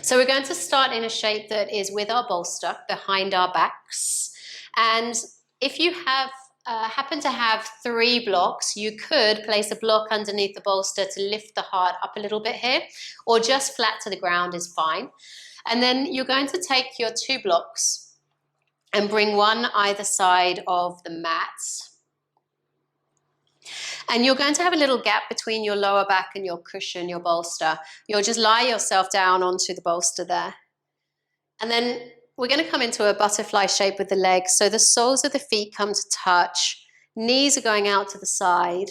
So we're going to start in a shape that is with our bolster behind our backs. And if you have happen to have 3 blocks, you could place a block underneath the bolster to lift the heart up a little bit here, or just flat to the ground is fine. And then you're going to take your 2 blocks and bring one either side of the mat. And you're going to have a little gap between your lower back and your cushion, your bolster. You'll just lie yourself down onto the bolster there. And then we're going to come into a butterfly shape with the legs. So the soles of the feet come to touch. Knees are going out to the side.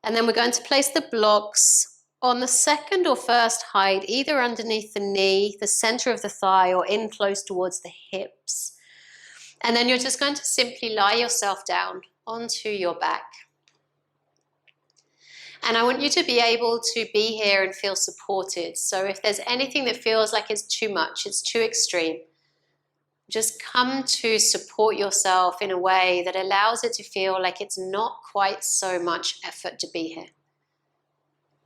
And then we're going to place the blocks on the second or first height, either underneath the knee, the center of the thigh, or in close towards the hips. And then you're just going to simply lie yourself down onto your back. And I want you to be able to be here and feel supported. So if there's anything that feels like it's too much, it's too extreme, just come to support yourself in a way that allows it to feel like it's not quite so much effort to be here.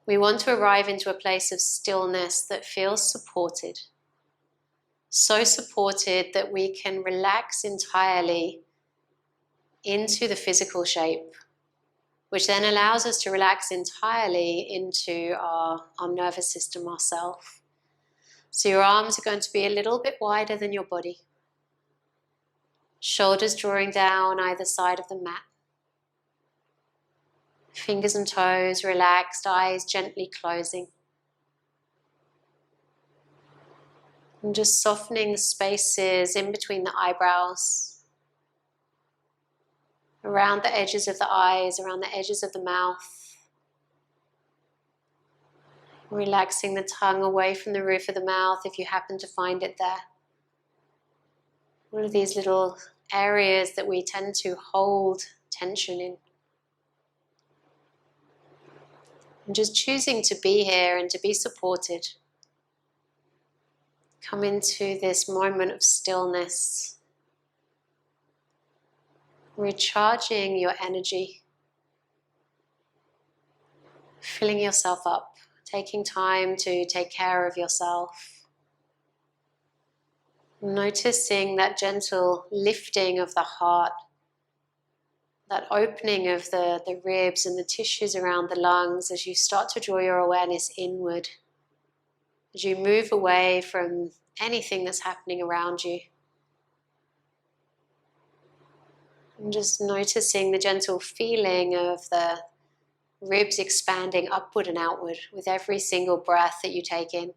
We want to arrive into a place of stillness that feels supported. So supported that we can relax entirely into the physical shape, which then allows us to relax entirely into our nervous system, ourself. So your arms are going to be a little bit wider than your body. Shoulders drawing down either side of the mat. Fingers and toes relaxed, eyes gently closing. And just softening the spaces in between the eyebrows, around the edges of the eyes, around the edges of the mouth. Relaxing the tongue away from the roof of the mouth if you happen to find it there. All of these little areas that we tend to hold tension in. And just choosing to be here and to be supported. Come into this moment of stillness. Recharging your energy. Filling yourself up. Taking time to take care of yourself. Noticing that gentle lifting of the heart. That opening of the ribs and the tissues around the lungs as you start to draw your awareness inward. As you move away from anything that's happening around you. And just noticing the gentle feeling of the ribs expanding upward and outward with every single breath that you take in.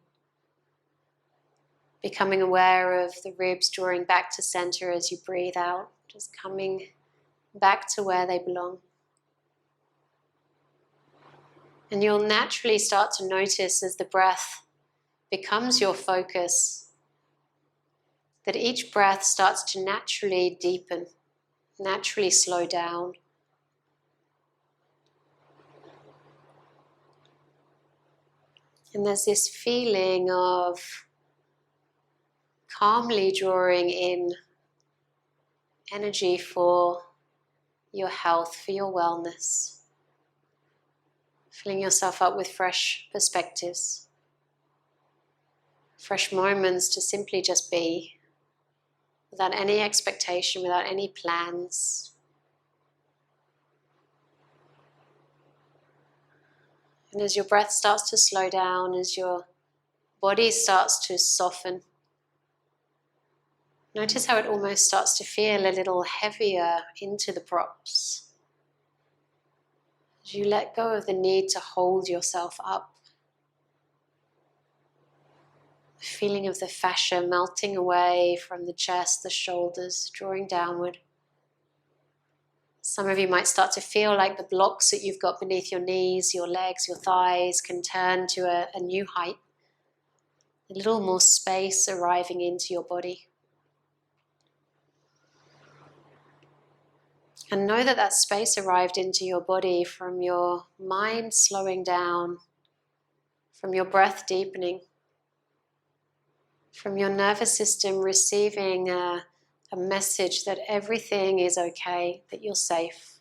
Becoming aware of the ribs drawing back to center as you breathe out. Just coming back to where they belong. And you'll naturally start to notice as the breath becomes your focus, that each breath starts to naturally deepen, naturally slow down. And there's this feeling of calmly drawing in energy for your health, for your wellness. Filling yourself up with fresh perspectives. Fresh moments to simply just be, without any expectation, without any plans. And as your breath starts to slow down, as your body starts to soften, notice how it almost starts to feel a little heavier into the props. As you let go of the need to hold yourself up. The feeling of the fascia melting away from the chest, the shoulders, drawing downward. Some of you might start to feel like the blocks that you've got beneath your knees, your legs, your thighs can turn to a new height. A little more space arriving into your body. And know that that space arrived into your body from your mind slowing down, from your breath deepening, from your nervous system receiving a message that everything is okay, that you're safe.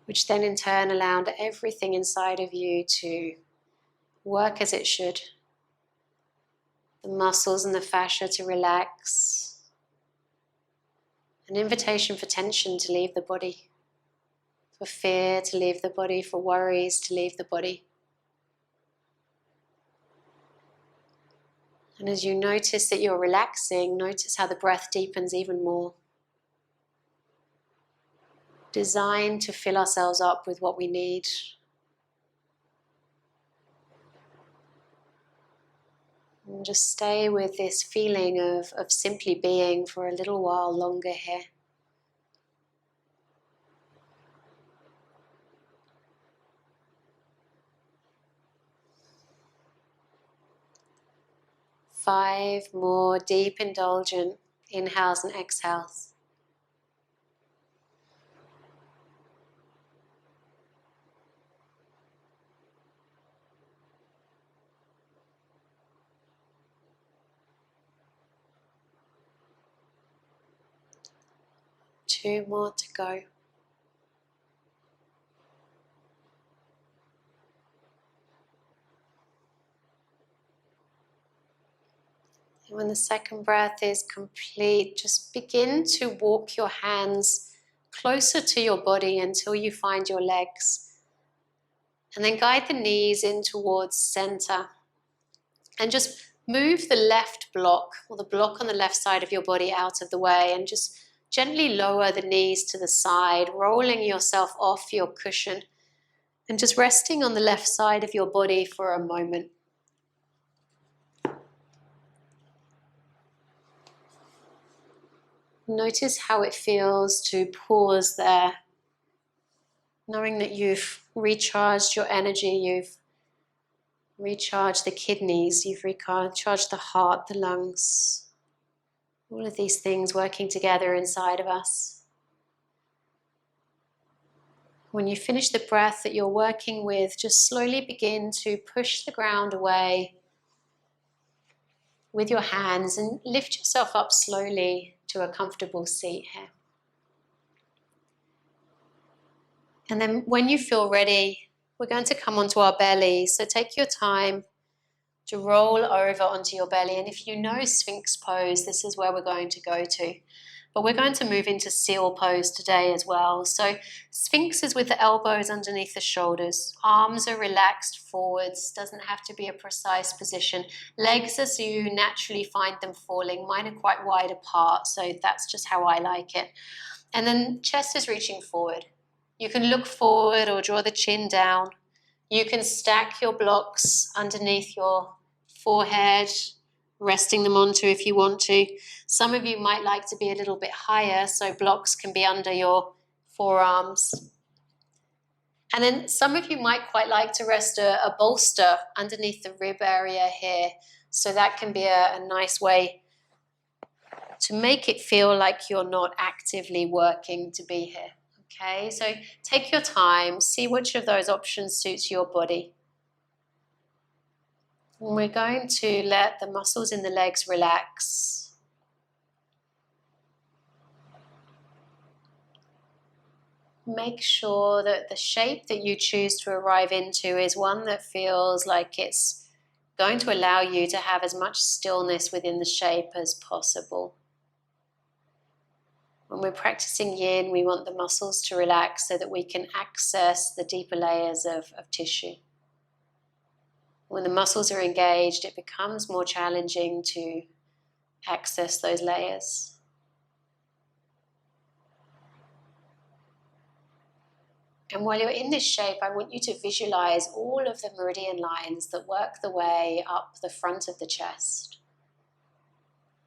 Which then in turn allowed everything inside of you to work as it should, the muscles and the fascia to relax. An invitation for tension to leave the body, for fear to leave the body, for worries to leave the body. And as you notice that you're relaxing, notice how the breath deepens even more. Designed to fill ourselves up with what we need. And just stay with this feeling of simply being for a little while longer here. Five more deep, indulgent inhales and exhales. Two more to go. And when the second breath is complete, just begin to walk your hands closer to your body until you find your legs. And then guide the knees in towards center. And just move the left block, or the block on the left side of your body, out of the way, and just gently lower the knees to the side, rolling yourself off your cushion and just resting on the left side of your body for a moment. Notice how it feels to pause there, knowing that you've recharged your energy, you've recharged the kidneys, you've recharged the heart, the lungs, all of these things working together inside of us. When you finish the breath that you're working with, just slowly begin to push the ground away with your hands and lift yourself up slowly to a comfortable seat here. And then when you feel ready, we're going to come onto our belly. So take your time to roll over onto your belly. And if you know Sphinx pose, this is where we're going to go to. But we're going to move into seal pose today as well. So Sphinx is with the elbows underneath the shoulders. Arms are relaxed forwards. Doesn't have to be a precise position. Legs as you naturally find them falling. Mine are quite wide apart, so that's just how I like it. And then chest is reaching forward. You can look forward or draw the chin down. You can stack your blocks underneath your forehead, resting them onto if you want to. Some of you might like to be a little bit higher, so blocks can be under your forearms. And then some of you might quite like to rest a bolster underneath the rib area here. So that can be a nice way to make it feel like you're not actively working to be here. Okay, so take your time, see which of those options suits your body. And we're going to let the muscles in the legs relax. Make sure that the shape that you choose to arrive into is one that feels like it's going to allow you to have as much stillness within the shape as possible. When we're practicing yin, we want the muscles to relax so that we can access the deeper layers of tissue. When the muscles are engaged, it becomes more challenging to access those layers. And while you're in this shape, I want you to visualize all of the meridian lines that work the way up the front of the chest.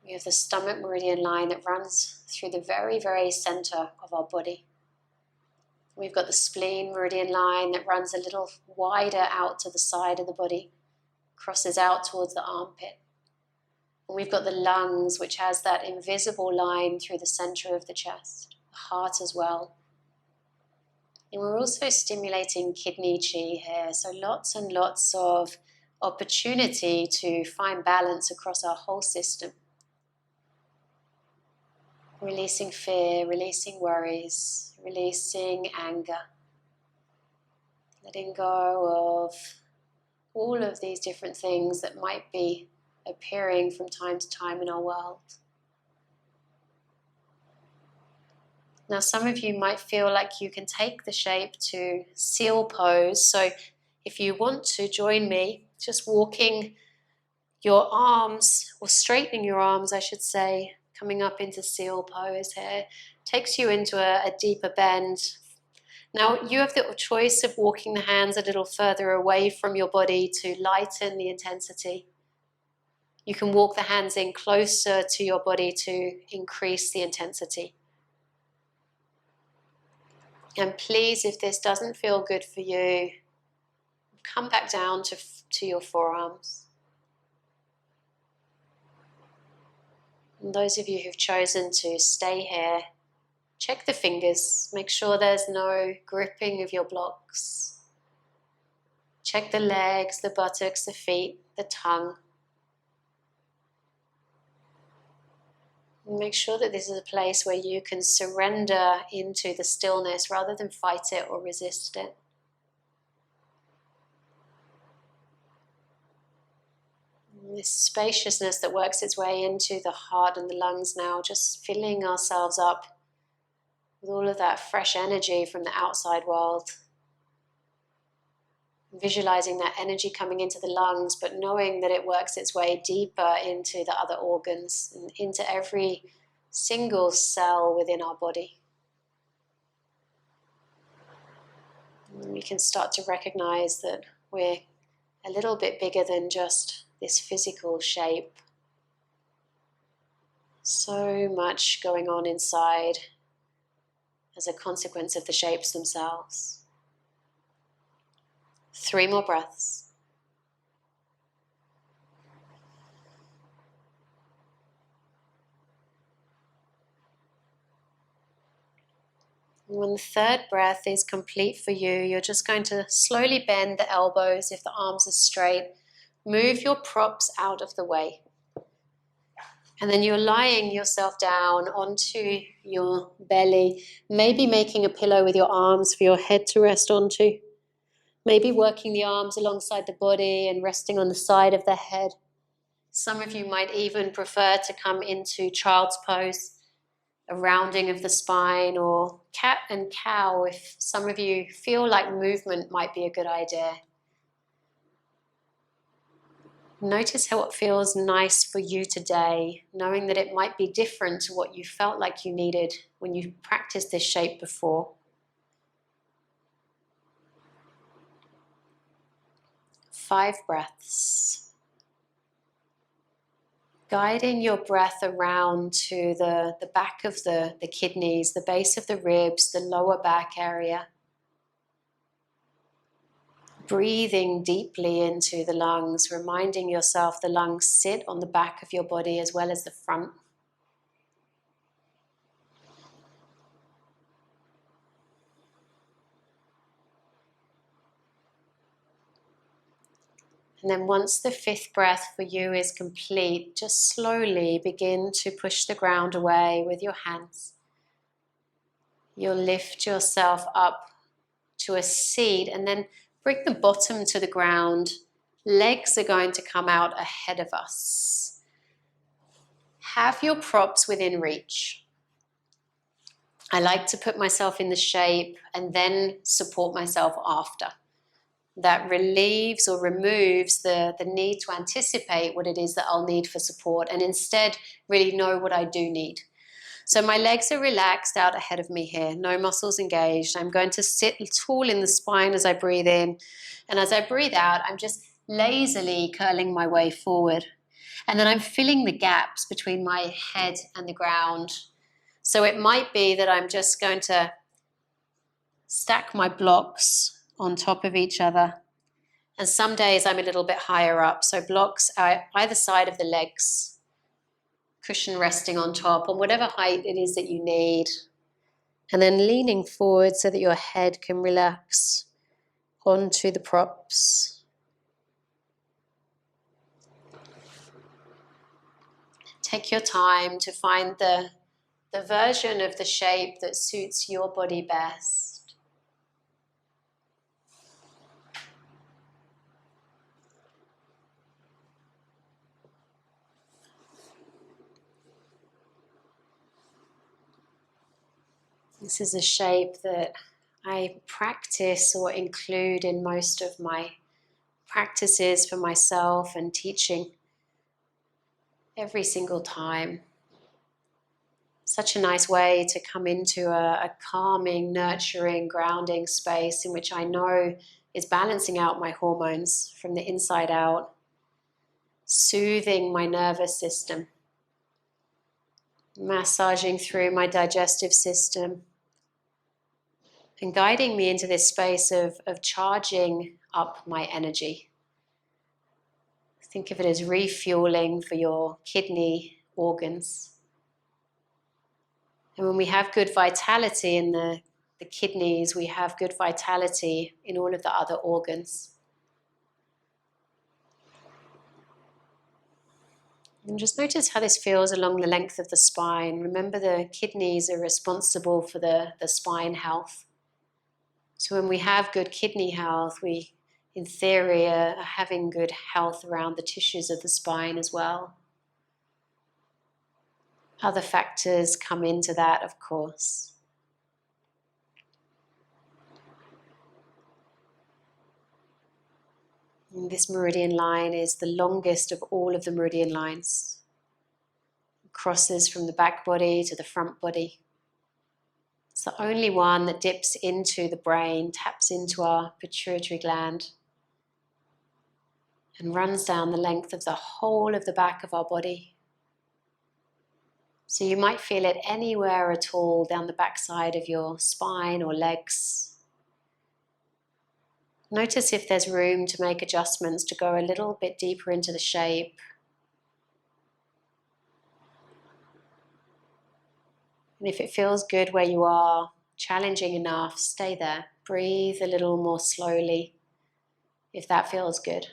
We have the stomach meridian line that runs through the very, very center of our body. We've got the spleen meridian line that runs a little wider out to the side of the body, crosses out towards the armpit. And we've got the lungs, which has that invisible line through the center of the chest, the heart as well. And we're also stimulating kidney chi here, so lots and lots of opportunity to find balance across our whole system. Releasing fear, releasing worries, releasing anger. Letting go of all of these different things that might be appearing from time to time in our world. Now, some of you might feel like you can take the shape to seal pose. So if you want to join me, just walking your arms, or straightening your arms, I should say, coming up into seal pose here, takes you into a deeper bend. Now, you have the choice of walking the hands a little further away from your body to lighten the intensity. You can walk the hands in closer to your body to increase the intensity. And please, if this doesn't feel good for you, come back down to your forearms. And those of you who've chosen to stay here, check the fingers. Make sure there's no gripping of your blocks. Check the legs, the buttocks, the feet, the tongue. Make sure that this is a place where you can surrender into the stillness rather than fight it or resist it. And this spaciousness that works its way into the heart and the lungs now, just filling ourselves up with all of that fresh energy from the outside world. Visualizing that energy coming into the lungs, but knowing that it works its way deeper into the other organs and into every single cell within our body. And we can start to recognize that we're a little bit bigger than just this physical shape. So much going on inside as a consequence of the shapes themselves. 3 more breaths. And when the third breath is complete for you, you're just going to slowly bend the elbows if the arms are straight. Move your props out of the way. And then you're lying yourself down onto your belly, maybe making a pillow with your arms for your head to rest onto. Maybe working the arms alongside the body and resting on the side of the head. Some of you might even prefer to come into child's pose, a rounding of the spine, or cat and cow if some of you feel like movement might be a good idea. Notice how it feels nice for you today, knowing that it might be different to what you felt like you needed when you practiced this shape before. 5 breaths. Guiding your breath around to the back of the kidneys, the base of the ribs, the lower back area. Breathing deeply into the lungs, reminding yourself the lungs sit on the back of your body as well as the front. And then once the 5th breath for you is complete, just slowly begin to push the ground away with your hands. You'll lift yourself up to a seat and then bring the bottom to the ground. Legs are going to come out ahead of us. Have your props within reach. I like to put myself in the shape and then support myself after. That relieves or removes the need to anticipate what it is that I'll need for support and instead really know what I do need. So my legs are relaxed out ahead of me here, no muscles engaged. I'm going to sit tall in the spine as I breathe in. And as I breathe out, I'm just lazily curling my way forward. And then I'm filling the gaps between my head and the ground. So it might be that I'm just going to stack my blocks on top of each other. And some days I'm a little bit higher up. So blocks are either side of the legs, cushion resting on top, on whatever height it is that you need. And then leaning forward so that your head can relax onto the props. Take your time to find the version of the shape that suits your body best. This is a shape that I practice or include in most of my practices for myself and teaching every single time. Such a nice way to come into a calming, nurturing, grounding space in which I know is balancing out my hormones from the inside out, soothing my nervous system, massaging through my digestive system, and guiding me into this space of charging up my energy. Think of it as refueling for your kidney organs. And when we have good vitality in the kidneys, we have good vitality in all of the other organs. And just notice how this feels along the length of the spine. Remember, the kidneys are responsible for the spine health. So when we have good kidney health, we, in theory, are having good health around the tissues of the spine as well. Other factors come into that, of course. And this meridian line is the longest of all of the meridian lines. It crosses from the back body to the front body. It's the only one that dips into the brain, taps into our pituitary gland, and runs down the length of the whole of the back of our body. So you might feel it anywhere at all down the backside of your spine or legs. Notice if there's room to make adjustments to go a little bit deeper into the shape. And if it feels good where you are, challenging enough, stay there. Breathe a little more slowly if that feels good.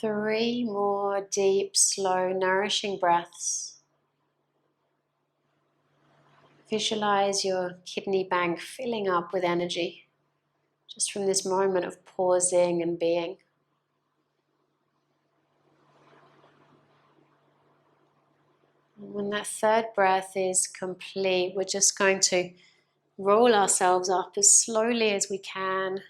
Three more deep, slow, nourishing breaths. Visualize your kidney bank filling up with energy just from this moment of pausing and being. And when that third breath is complete, we're just going to roll ourselves up as slowly as we can,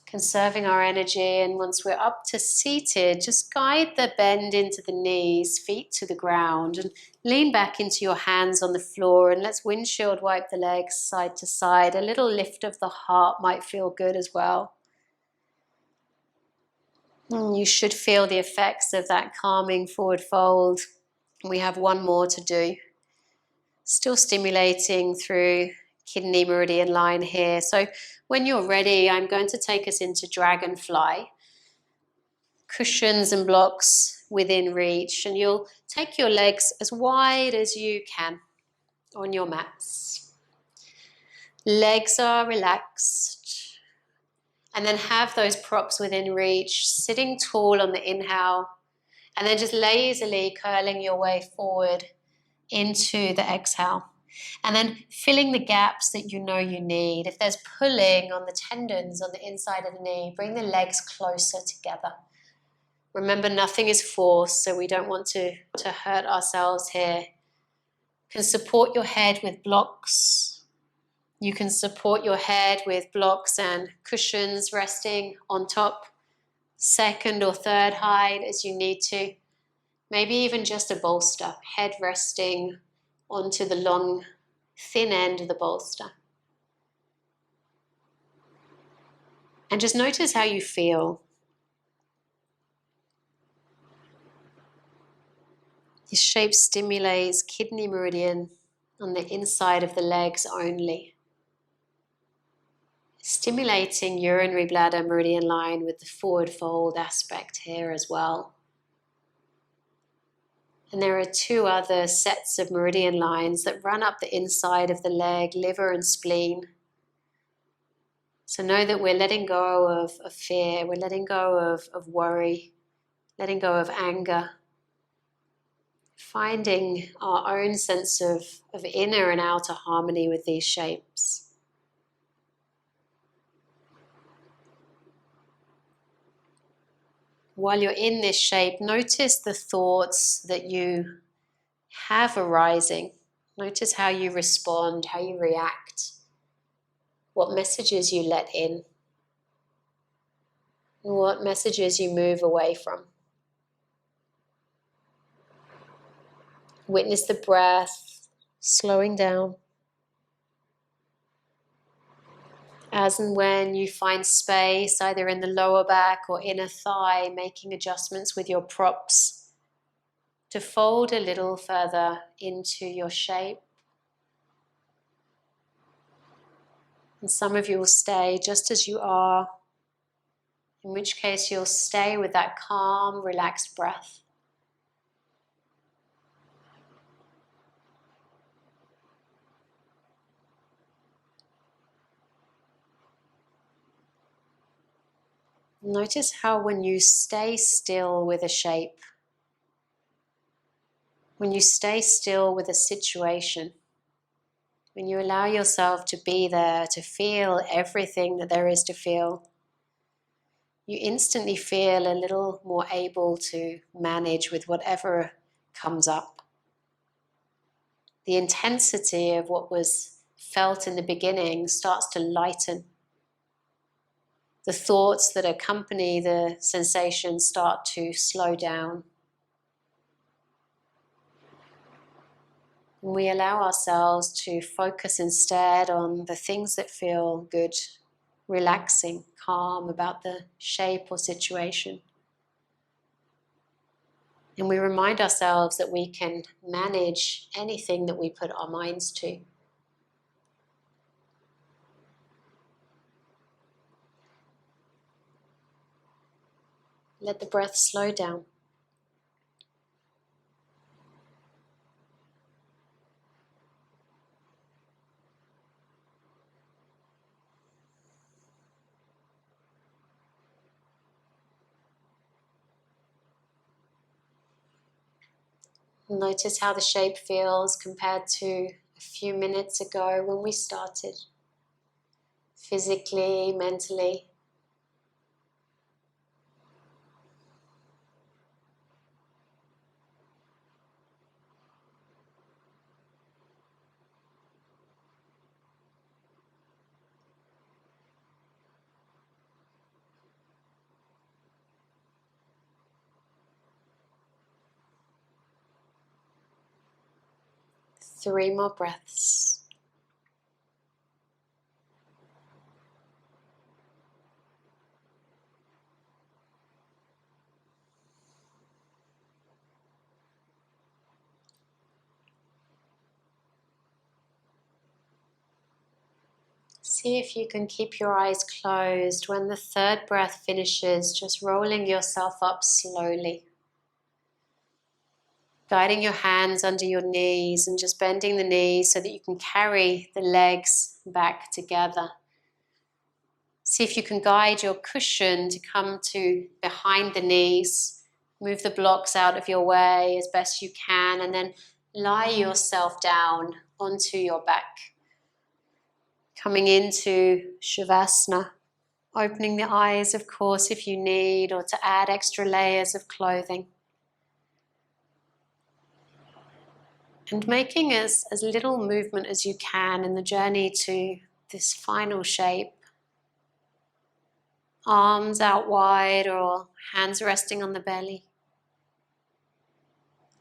conserving our energy. And once we're up to seated, just guide the bend into the knees, feet to the ground, and lean back into your hands on the floor, and let's windshield wipe the legs side to side. A little lift of the heart might feel good as well. And you should feel the effects of that calming forward fold. We have one more to do. Still stimulating through kidney meridian line here. So when you're ready, I'm going to take us into dragonfly. Cushions and blocks within reach, and you'll take your legs as wide as you can on your mats. Legs are relaxed, and then have those props within reach, sitting tall on the inhale, and then just lazily curling your way forward into the exhale. And then filling the gaps that you know you need. If there's pulling on the tendons on the inside of the knee, bring the legs closer together. Remember, nothing is forced, so we don't want to hurt ourselves here. You can support your head with blocks. You can support your head with blocks and cushions resting on top, second or third height as you need to. Maybe even just a bolster, head resting onto the long, thin end of the bolster. And just notice how you feel. This shape stimulates kidney meridian on the inside of the legs only. Stimulating urinary bladder meridian line with the forward fold aspect here as well. And there are two other sets of meridian lines that run up the inside of the leg, liver and spleen. So know that we're letting go of fear, we're letting go of worry, letting go of anger, finding our own sense of inner and outer harmony with these shapes. While you're in this shape, notice the thoughts that you have arising. Notice how you respond, how you react, what messages you let in, and what messages you move away from. Witness the breath slowing down. As and when you find space, either in the lower back or inner thigh, making adjustments with your props to fold a little further into your shape. And some of you will stay just as you are, in which case you'll stay with that calm, relaxed breath. Notice how when you stay still with a shape, when you stay still with a situation, when you allow yourself to be there, to feel everything that there is to feel, you instantly feel a little more able to manage with whatever comes up. The intensity of what was felt in the beginning starts to lighten. The thoughts that accompany the sensation start to slow down. And we allow ourselves to focus instead on the things that feel good, relaxing, calm about the shape or situation. And we remind ourselves that we can manage anything that we put our minds to. Let the breath slow down. Notice how the shape feels compared to a few minutes ago when we started. Physically, mentally. Three more breaths. See if you can keep your eyes closed. When the third breath finishes, just rolling yourself up slowly. Guiding your hands under your knees and just bending the knees so that you can carry the legs back together. See if you can guide your cushion to come to behind the knees. Move the blocks out of your way as best you can, and then lie yourself down onto your back. Coming into Shavasana, opening the eyes, of course, if you need, or to add extra layers of clothing. And making as little movement as you can in the journey to this final shape. Arms out wide or hands resting on the belly.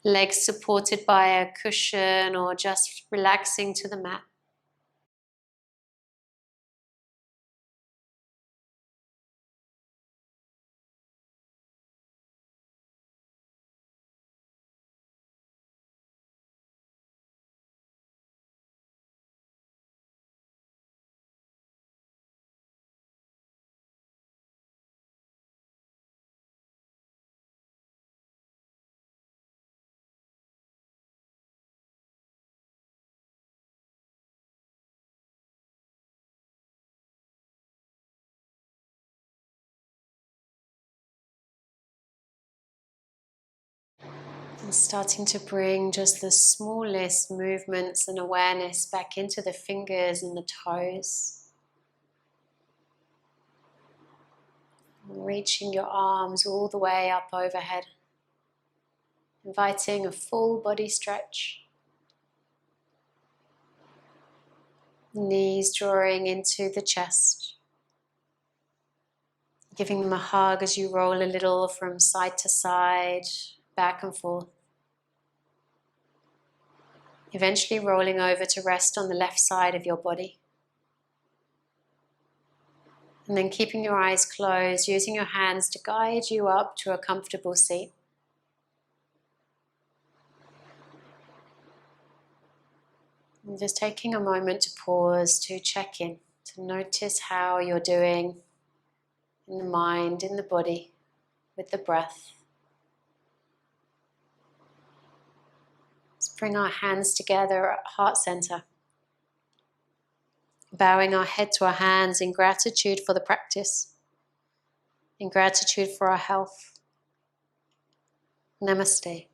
Legs supported by a cushion or just relaxing to the mat. And starting to bring just the smallest movements and awareness back into the fingers and the toes. Reaching your arms all the way up overhead. Inviting a full body stretch. Knees drawing into the chest. Giving them a hug as you roll a little from side to side, back and forth. Eventually rolling over to rest on the left side of your body. And then keeping your eyes closed, using your hands to guide you up to a comfortable seat. And just taking a moment to pause, to check in, to notice how you're doing in the mind, in the body, with the breath. Let's bring our hands together at heart center. Bowing our head to our hands in gratitude for the practice, in gratitude for our health. Namaste.